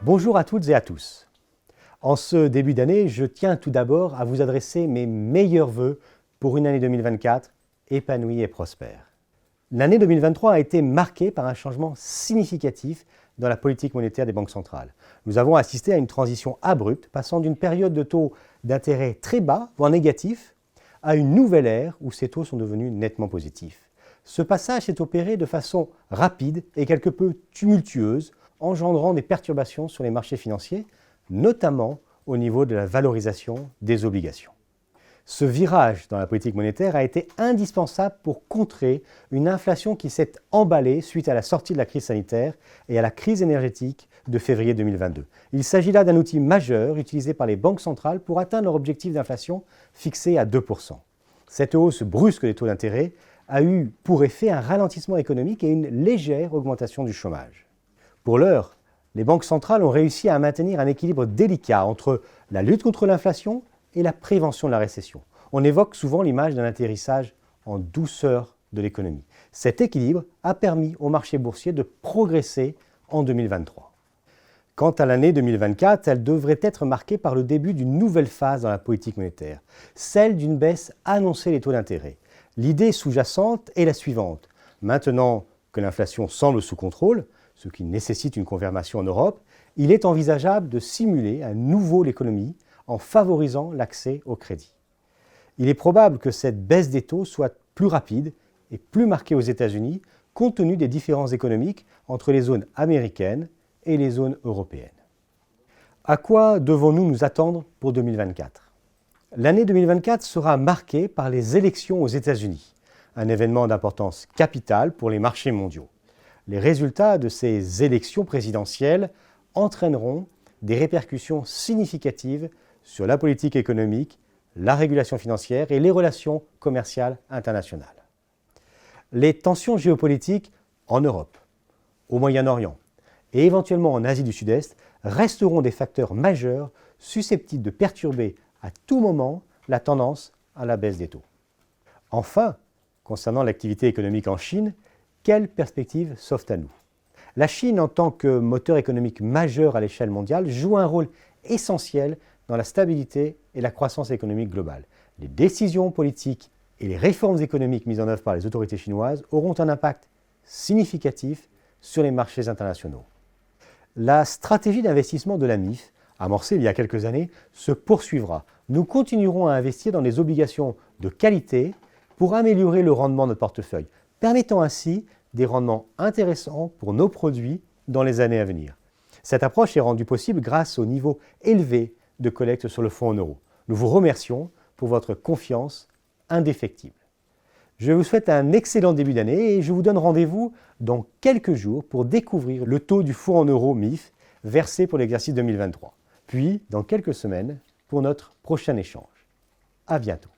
Bonjour à toutes et à tous. En ce début d'année, je tiens tout d'abord à vous adresser mes meilleurs vœux pour une année 2024 épanouie et prospère. L'année 2023 a été marquée par un changement significatif dans la politique monétaire des banques centrales. Nous avons assisté à une transition abrupte, passant d'une période de taux d'intérêt très bas, voire négatifs, à une nouvelle ère où ces taux sont devenus nettement positifs. Ce passage s'est opéré de façon rapide et quelque peu tumultueuse, engendrant des perturbations sur les marchés financiers, notamment au niveau de la valorisation des obligations. Ce virage dans la politique monétaire a été indispensable pour contrer une inflation qui s'est emballée suite à la sortie de la crise sanitaire et à la crise énergétique de février 2022. Il s'agit là d'un outil majeur utilisé par les banques centrales pour atteindre leur objectif d'inflation fixé à 2%. Cette hausse brusque des taux d'intérêt a eu pour effet un ralentissement économique et une légère augmentation du chômage. Pour l'heure, les banques centrales ont réussi à maintenir un équilibre délicat entre la lutte contre l'inflation et la prévention de la récession. On évoque souvent l'image d'un atterrissage en douceur de l'économie. Cet équilibre a permis au marché boursier de progresser en 2023. Quant à l'année 2024, elle devrait être marquée par le début d'une nouvelle phase dans la politique monétaire, celle d'une baisse annoncée des taux d'intérêt. L'idée sous-jacente est la suivante. Maintenant que l'inflation semble sous contrôle, ce qui nécessite une confirmation en Europe, il est envisageable de stimuler à nouveau l'économie en favorisant l'accès au crédit. Il est probable que cette baisse des taux soit plus rapide et plus marquée aux États-Unis, compte tenu des différences économiques entre les zones américaines et les zones européennes. À quoi devons-nous nous attendre pour 2024 ? L'année 2024 sera marquée par les élections aux États-Unis, un événement d'importance capitale pour les marchés mondiaux. Les résultats de ces élections présidentielles entraîneront des répercussions significatives sur la politique économique, la régulation financière et les relations commerciales internationales. Les tensions géopolitiques en Europe, au Moyen-Orient et éventuellement en Asie du Sud-Est resteront des facteurs majeurs susceptibles de perturber à tout moment la tendance à la baisse des taux. Enfin, concernant l'activité économique en Chine, quelles perspectives s'offrent à nous ? La Chine, en tant que moteur économique majeur à l'échelle mondiale, joue un rôle essentiel dans la stabilité et la croissance économique globale. Les décisions politiques et les réformes économiques mises en œuvre par les autorités chinoises auront un impact significatif sur les marchés internationaux. La stratégie d'investissement de la MIF, amorcée il y a quelques années, se poursuivra. Nous continuerons à investir dans des obligations de qualité pour améliorer le rendement de notre portefeuille, permettant ainsi des rendements intéressants pour nos produits dans les années à venir. Cette approche est rendue possible grâce au niveau élevé de collecte sur le fonds en euros. Nous vous remercions pour votre confiance indéfectible. Je vous souhaite un excellent début d'année et je vous donne rendez-vous dans quelques jours pour découvrir le taux du fonds en euros MIF versé pour l'exercice 2023. Puis, dans quelques semaines, pour notre prochain échange. À bientôt.